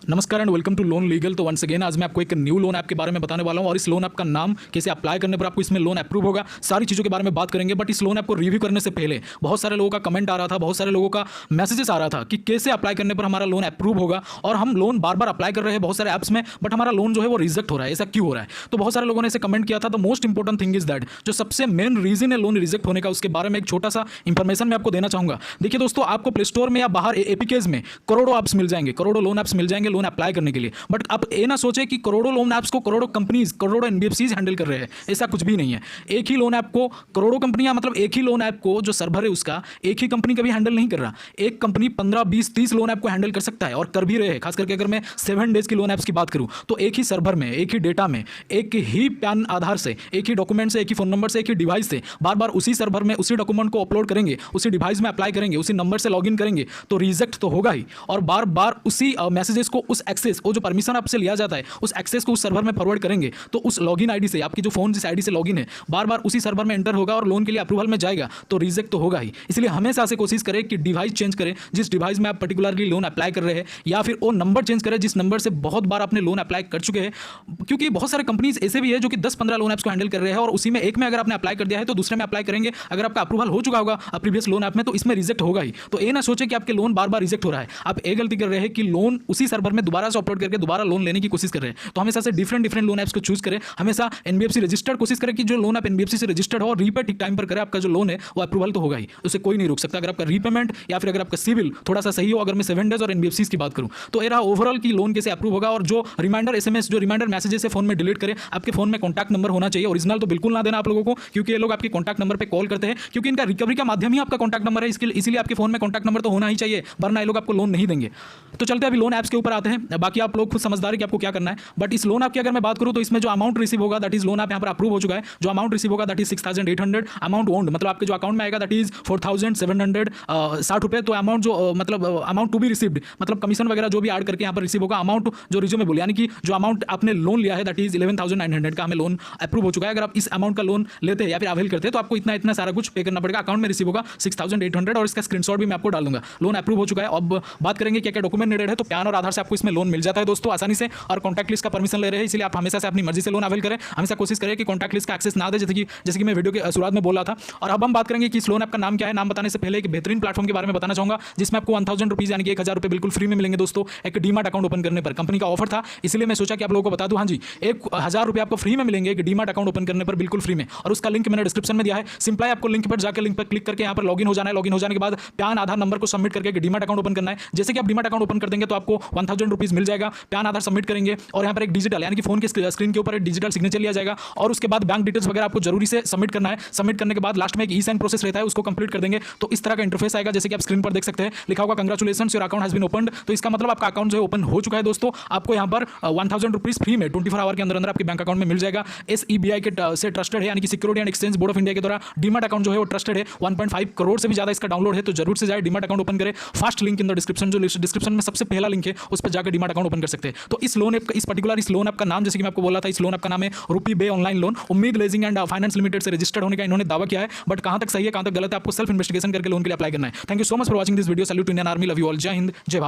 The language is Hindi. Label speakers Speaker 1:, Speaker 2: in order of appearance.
Speaker 1: नमस्कार and welcome to Loan Legal. तो वंस अगेन आज मैं आपको एक न्यू लोन ऐप के बारे में बताने वाला हूं और इस लोन ऐप का नाम, कैसे अप्लाई करने पर आपको इसमें लोन अप्रूव होगा, सारी चीज़ों के बारे में बात करेंगे। बट इस लोन ऐप को रिव्यू करने से पहले बहुत सारे लोगों का कमेंट आ रहा था, बहुत सारे लोगों का मैसेजेस आ रहा था कि कैसे अप्लाई करने पर हमारा लोन अप्रूव होगा, और हम लोन बार बार अप्लाई कर रहे हैं बहुत सारे ऐप्स में बट हमारा लोन जो है वो रिजेक्ट हो रहा है, ऐसा क्यों हो रहा है। तो बहुत सारे लोगों ने इसे कमेंट किया था। तो most important thing is that जो सबसे मेन रीजन है लोन रिजेक्ट होने का, उसके बारे में एक छोटा सा इंफॉर्मेशन मैं आपको देना चाहूंगा। देखिए दोस्तों, आपको प्ले स्टोर में या बाहर एपीकेज में करोड़ों ऐप्स मिल जाएंगे, करोड़ों लोन ऐप्स मिल जाएंगे लोन अप्लाई करने के लिए। बट आप ये ना सोचे कि करोड़ों लोन ऐप्स को करोड़ों कंपनीज, करोड़ों एनबीएफसीज हैंडल कर रहे हैं, ऐसा कुछ भी नहीं है। एक ही लोन ऐप को करोड़ों कंपनियां, मतलब एक ही लोन ऐप को जो सर्वर है उसका एक ही कंपनी कभी हैंडल नहीं कर रहा। एक कंपनी 15, 20, 30 लोन ऐप को हैंडल कर सकता है और कर भी रहे हैं। खास करके अगर मैं 7 डेज की लोन ऐप्स की बात करूं तो एक ही सर्वर में, एक ही डेटा में, एक ही पैन आधार से, एक ही डॉक्यूमेंट से, एक ही फोन नंबर से, एक ही डिवाइस से बार बार उसी सर्वर में उसी डॉक्यूमेंट को अपलोड करेंगे, उसी डिवाइस में अप्लाई करेंगे, उसी नंबर से लॉगिन करेंगे तो रिजेक्ट तो होगा ही। और बार बार उसी मैसेजेस को, उस एक्सेस, वो जो परमिशन आपसे लिया जाता है उस एक्सेस को उस सर्वर में फॉरवर्ड करेंगे तो उस लॉगिन आईडी से, आपकी जो फोन जिस आईडी से लॉगिन है, बार बार उसी सर्वर में एंटर होगा और लोन के लिए अप्रूवल में जाएगा तो रिजेक्ट तो होगा ही। इसलिए हमेशा से कोशिश करें कि डिवाइस चेंज करें जिस डिवाइस में आप पर्टिकुलरली लोन अप्लाई कर रहे हैं, या फिर वो नंबर चेंज करें जिस नंबर से बहुत बार आपने लोन अप्लाई कर चुके हैं। क्योंकि बहुत सारे कंपनीज ऐसे भी है जो कि 10-15 लोन ऐप्स को हैंडल कर रहे हैं और उसी में एक में अगर आपने अप्लाई कर दिया है तो दूसरे में अप्लाई करेंगे, अगर आपका अप्रूवल हो चुका होगा प्रीवियस लोन ऐप में तो इसमें रिजेक्ट होगा ही। तो ये ना सोचे कि आपके लोन बार बार रिजेक्ट हो रहा है। आप एक गलती कर रहे हैं कि लोन उसी सर्वर में दोबारा से अपलोड करके दोबारा लोन लेने की कोशिश कर रहे हैं। तो हमेशा से डिफरेंट लोन ऐप्स को चूज करें, हमेशा एनबीएफसी रजिस्टर्ड कोशिश करें कि जो लोन आप एनबीएफसी से रजिस्टर्ड हो और रीपे ठीक टाइम पर करें। आपका जो लोन है वो अप्रूवल तो होगा ही, उसे कोई नहीं रोक सकता। अगर आपका रीपेमेंट या फिर अगर आपका सिविल थोड़ा सा सही हो, अगर मैं 7 डेज और एनबीएफसी की बात करूं तो ये रहा ओवरऑल की लोन कैसे अप्रूव होगा। और जो रिमाइंडर एसएमएस, जो रिमाइंडर मैसेजेस है फोन में डिलीट करें। आपके फोन में कॉन्टैक्ट नंबर होना चाहिए, ओरिजिनल तो बिल्कुल ना देना आप लोगों को, क्योंकि ये लोग आपके कॉन्टैक्ट नंबर पर कॉल करते हैं, क्योंकि इनका रिकवरी का माध्यम ही आपका कॉन्टैक्ट नंबर है। इसलिए आपके फोन में कॉन्टैक्ट नंबर तो होना ही चाहिए, वरना ये लोग आपको लोन नहीं देंगे। तो चलते अभी लोन ऐप्स के ऊपर आते हैं। बाकी आप लोग खुद समझदार है कि आपको क्या करना है। बट इस लोन ऐप की अगर मैं बात करूं तो इसमें जो अमाउंट रिसीव होगा दैट इज लोन ऐप यहाँ पर अप्रूव हो चुका है। जो अमाउंट रिसीव होगा दैट इज 6800। अमाउंट ओन्ड मतलब आपके जो अकाउंट में आएगा दैट इज 4760 रुपये। तो अमाउंट जो मतलब अमाउंट टू बी रिसीव्ड मतलब कमीशन वगैरह जो भी ऐड करके यहाँ पर रिसीव होगा। अमाउंट जो रिज्यूमेबल यानी कि जो अमाउंट आपने लोन लिया है दैट इज 11,900 का हमें लोन अप्रूव हो चुका है। अगर आप इस अमाउंट का लोन लेते हैं या फिर अवेल करते हैं तो आपको इतना सारा कुछ पे करना पड़ेगा। अकाउंट में रिसीव होगा 6800 और इसका स्क्रीनशॉट भी मैं आपको डाल दूंगा। लोन अप्रूव हो चुका है। अब बात करेंगे क्या क्या डॉक्यूमेंट नीडेड है। तो पैन और आधार से आपको इसमें लोन मिल जाता है दोस्तों आसानी से, और कॉन्टैक्ट लिस्ट का परमिशन ले रहे हैं, इसलिए आप हमेशा से अपनी मर्जी से लोन अवेल करें। हमेशा कोशिश करें कि कॉन्टैक्ट लिस्ट का एक्सेस ना दे, जैसे कि मैं वीडियो के शुरुआत में बोला था। और अब हम बात करेंगे कि इस लोन ऐप का नाम क्या है। नाम बताने से पहले एक बेहतरीन प्लेटफॉर्म के बारे में बताना चाहूंगा जिसमें आपको 1000 रुपीज यानी कि 1000 रुपये बिल्कुल फ्री में मिलेंगे दोस्तों। एक डीमार्ट अकाउंट ओपन करने पर कंपनी का ऑफर था, इसलिए मैं सोचा कि आप लोगों को बता दूं। हाँ जी, 1000 रुपये आपको फ्री में मिलेंगे एक डीमार्ट अकाउंट ओपन करने पर बिल्कुल फ्री में, और उसका लिंक मैंने डिस्क्रिप्शन में दिया है। सिंपल है, आपको लिंक पर जाकर लिंक पर क्लिक करके यहाँ पर लॉगिन हो जाना है। लॉगिन हो जाने के बाद पैन आधार नंबर को सबमिट करके डीमार्ट अकाउंट ओपन करना है। जैसे कि आप डीमार्ट अकाउंट ओपन कर देंगे तो आपको 1000 रुपीज मिल जाएगा। पैन आधार सबमिट करेंगे और यहाँ पर एक डिजिटल यानी कि फोन के स्क्रीन के ऊपर एक डिजिटल सिग्नेचर लिया जाएगा, और उसके बाद बैंक डिटेल्स वगैरह आपको जरूरी से सबमिट करना है। सबमिट करने के बाद लास्ट में एक ई-साइन प्रोसेस रहता है, उसको कंप्लीट कर देंगे तो इस तरह का इंटरफेस आएगा जैसे कि आप स्क्रीन पर देख सकते हैं। लिखा होगा congratulations your account has been opened. तो इसका मतलब आपका अकाउंट जो है ओपन हो चुका है दोस्तों। आपको यहाँ पर 1000 रुपीज फ्री में 24 आवर के अंदर आपके बैंक अकाउंट में मिल जाएगा। SEBI के से ट्रस्टेड है, यानी कि security and exchange board of India के द्वारा डीमैट अकाउंट जो है वो ट्रस्टेड है। 1.5 करोड़ से भी ज्यादा इसका डाउनलोड है, तो जरूर से जाए डीमैट अकाउंट ओपन करें। First link in the description, जो डिस्क्रिप्शन में सबसे पहला लिंक है उस पर जाकर डीमैट अकाउंट ओपन कर सकते हैं। तो इस लोन ऐप, इस पर्टिकुलर इस लोन ऐप का नाम जैसे कि मैं आपको बोला था, इस लोन ऐप का नाम है रूपी बे ऑनलाइन लोन। उम्मीद लीजिंग एंड फाइनेंस लिमिटेड से रजिस्टर्ड होने का इन्होंने दावा किया है, बट कहां तक सही है कहां तक गलत है आपको सेल्फ इन्वेस्टिगेशन करके लोन के लिए अप्लाई करना है। Thank you so much for watching this video. Salute to Indian army, love you all, जय हिंद, जय भारत।